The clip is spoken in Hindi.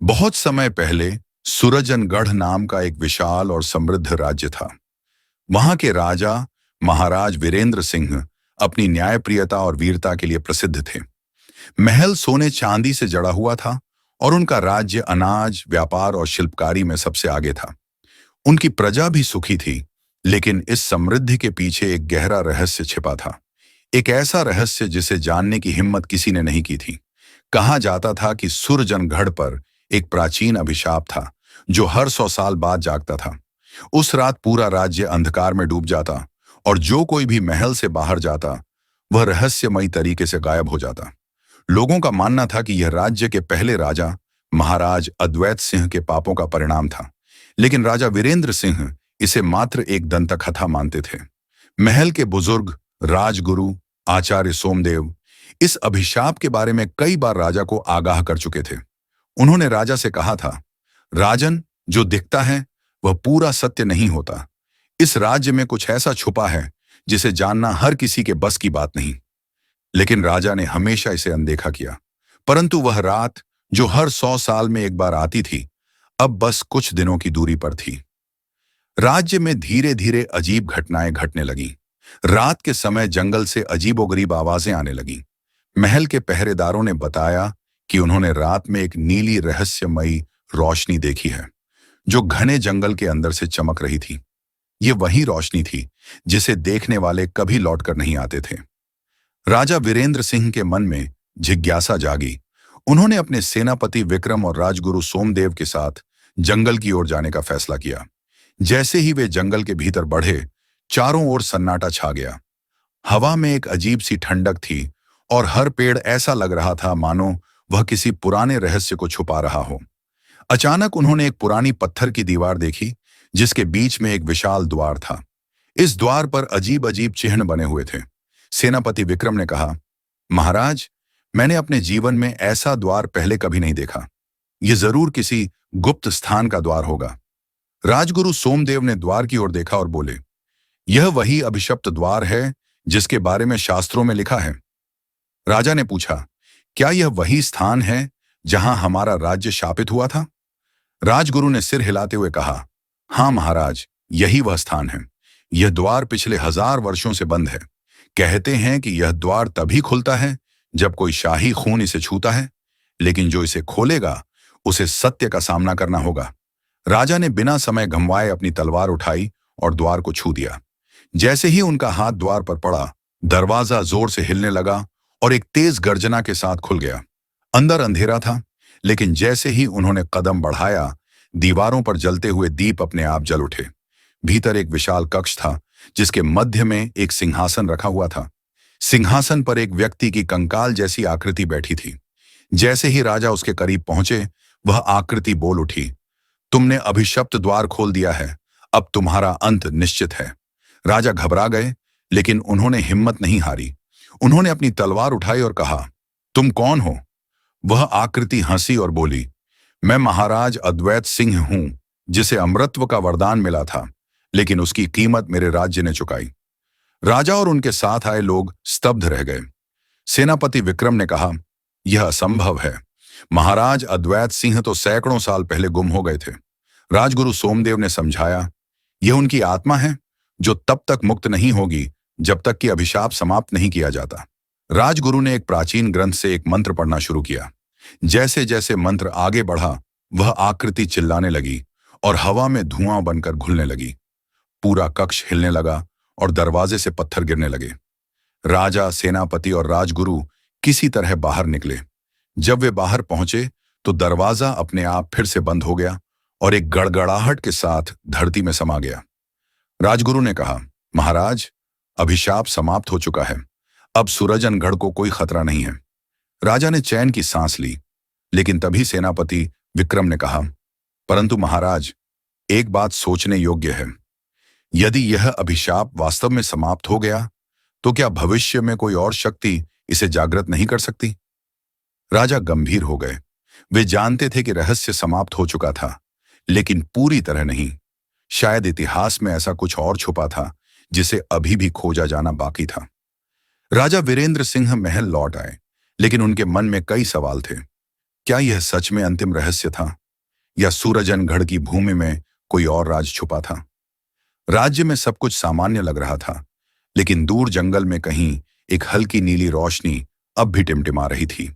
बहुत समय पहले सूरजनगढ़ नाम का एक विशाल और समृद्ध राज्य था। वहां के राजा महाराज वीरेंद्र सिंह अपनी न्यायप्रियता और वीरता के लिए प्रसिद्ध थे। महल सोने चांदी से जड़ा हुआ था और उनका राज्य अनाज, व्यापार और शिल्पकारी में सबसे आगे था। उनकी प्रजा भी सुखी थी, लेकिन इस समृद्धि के पीछे एक गहरा रहस्य छिपा था। एक ऐसा रहस्य जिसे जानने की हिम्मत किसी ने नहीं की थी। कहा जाता था कि सूरजनगढ़ पर एक प्राचीन अभिशाप था, जो हर 100 साल बाद जागता था। उस रात पूरा राज्य अंधकार में डूब जाता और जो कोई भी महल से बाहर जाता वह रहस्यमयी तरीके से गायब हो जाता। लोगों का मानना था कि यह राज्य के पहले राजा महाराज अद्वैत सिंह के पापों का परिणाम था, लेकिन राजा वीरेंद्र सिंह इसे मात्र एक दंतकथा मानते थे। महल के बुजुर्ग राजगुरु आचार्य सोमदेव इस अभिशाप के बारे में कई बार राजा को आगाह कर चुके थे। उन्होंने राजा से कहा था, राजन, जो दिखता है वह पूरा सत्य नहीं होता। इस राज्य में कुछ ऐसा छुपा है जिसे जानना हर किसी के बस की बात नहीं। लेकिन राजा ने हमेशा इसे अनदेखा किया। परंतु वह रात जो हर 100 साल में एक बार आती थी, अब बस कुछ दिनों की दूरी पर थी। राज्य में धीरे धीरे अजीब घटनाएं घटने लगीं। रात के समय जंगल से अजीबोगरीब आवाजें आने लगीं। महल के पहरेदारों ने बताया कि उन्होंने रात में एक नीली रहस्यमयी रोशनी देखी है, जो घने जंगल के अंदर से चमक रही थी। ये वही रोशनी थी जिसे देखने वाले कभी लौटकर नहीं आते थे। राजा वीरेंद्र सिंह के मन में जिज्ञासा जागी। उन्होंने अपने सेनापति विक्रम और राजगुरु सोमदेव के साथ जंगल की ओर जाने का फैसला किया। जैसे ही वे जंगल के भीतर बढ़े, चारों ओर सन्नाटा छा गया। हवा में एक अजीब सी ठंडक थी और हर पेड़ ऐसा लग रहा था मानो वह किसी पुराने रहस्य को छुपा रहा हो। अचानक उन्होंने एक पुरानी पत्थर की दीवार देखी, जिसके बीच में एक विशाल द्वार था। इस द्वार पर अजीब अजीब चिन्ह बने हुए थे। सेनापति विक्रम ने कहा, महाराज, मैंने अपने जीवन में ऐसा द्वार पहले कभी नहीं देखा। यह जरूर किसी गुप्त स्थान का द्वार होगा। राजगुरु सोमदेव ने द्वार की ओर देखा और बोले, यह वही अभिशप्त द्वार है जिसके बारे में शास्त्रों में लिखा है। राजा ने पूछा, क्या यह वही स्थान है जहां हमारा राज्य शापित हुआ था? राजगुरु ने सिर हिलाते हुए कहा, हाँ महाराज, यही वह स्थान है। यह द्वार पिछले 1000 वर्षों से बंद है। कहते हैं कि यह द्वार तभी खुलता है जब कोई शाही खून इसे छूता है, लेकिन जो इसे खोलेगा उसे सत्य का सामना करना होगा। राजा ने बिना समय गंवाए अपनी तलवार उठाई और द्वार को छू दिया। जैसे ही उनका हाथ द्वार पर पड़ा, दरवाजा जोर से हिलने लगा और एक तेज गर्जना के साथ खुल गया। अंदर अंधेरा था, लेकिन जैसे ही उन्होंने कदम बढ़ाया, दीवारों पर जलते हुए दीप अपने आप जल उठे। भीतर एक विशाल कक्ष था, जिसके मध्य में एक सिंहासन रखा हुआ था। सिंहासन पर एक व्यक्ति की कंकाल जैसी आकृति बैठी थी। जैसे ही राजा उसके करीब पहुंचे, वह आकृति बोल उठी, तुमने अभिशप्त द्वार खोल दिया है, अब तुम्हारा अंत निश्चित है। राजा घबरा गए, लेकिन उन्होंने हिम्मत नहीं हारी। उन्होंने अपनी तलवार उठाई और कहा, तुम कौन हो? वह आकृति हंसी और बोली, मैं महाराज अद्वैत सिंह हूं, जिसे अमरत्व का वरदान मिला था, लेकिन उसकी कीमत मेरे राज्य ने चुकाई। राजा और उनके साथ आए लोग स्तब्ध रह गए। सेनापति विक्रम ने कहा, यह असंभव है। महाराज अद्वैत सिंह तो सैकड़ों साल पहले गुम हो गए थे। राजगुरु सोमदेव ने समझाया, यह उनकी आत्मा है, जो तब तक मुक्त नहीं होगी जब तक कि अभिशाप समाप्त नहीं किया जाता। राजगुरु ने एक प्राचीन ग्रंथ से एक मंत्र पढ़ना शुरू किया। जैसे जैसे मंत्र आगे बढ़ा, वह आकृति चिल्लाने लगी और हवा में धुआं बनकर घुलने लगी। पूरा कक्ष हिलने लगा और दरवाजे से पत्थर गिरने लगे। राजा, सेनापति और राजगुरु किसी तरह बाहर निकले। जब वे बाहर पहुंचे तो दरवाजा अपने आप फिर से बंद हो गया और एक गड़गड़ाहट के साथ धरती में समा गया। राजगुरु ने कहा, महाराज, अभिशाप समाप्त हो चुका है। अब सूरजनगढ़ को कोई खतरा नहीं है। राजा ने चैन की सांस ली, लेकिन तभी सेनापति विक्रम ने कहा, परंतु महाराज, एक बात सोचने योग्य है। यदि यह अभिशाप वास्तव में समाप्त हो गया, तो क्या भविष्य में कोई और शक्ति इसे जागृत नहीं कर सकती? राजा गंभीर हो गए। वे जानते थे कि रहस्य समाप्त हो चुका था, लेकिन पूरी तरह नहीं। शायद इतिहास में ऐसा कुछ और छुपा था जिसे अभी भी खोजा जाना बाकी था। राजा वीरेंद्र सिंह महल लौट आए, लेकिन उनके मन में कई सवाल थे। क्या यह सच में अंतिम रहस्य था, या सूरजनगढ़ की भूमि में कोई और राज छुपा था? राज्य में सब कुछ सामान्य लग रहा था, लेकिन दूर जंगल में कहीं एक हल्की नीली रोशनी अब भी टिमटिमा रही थी।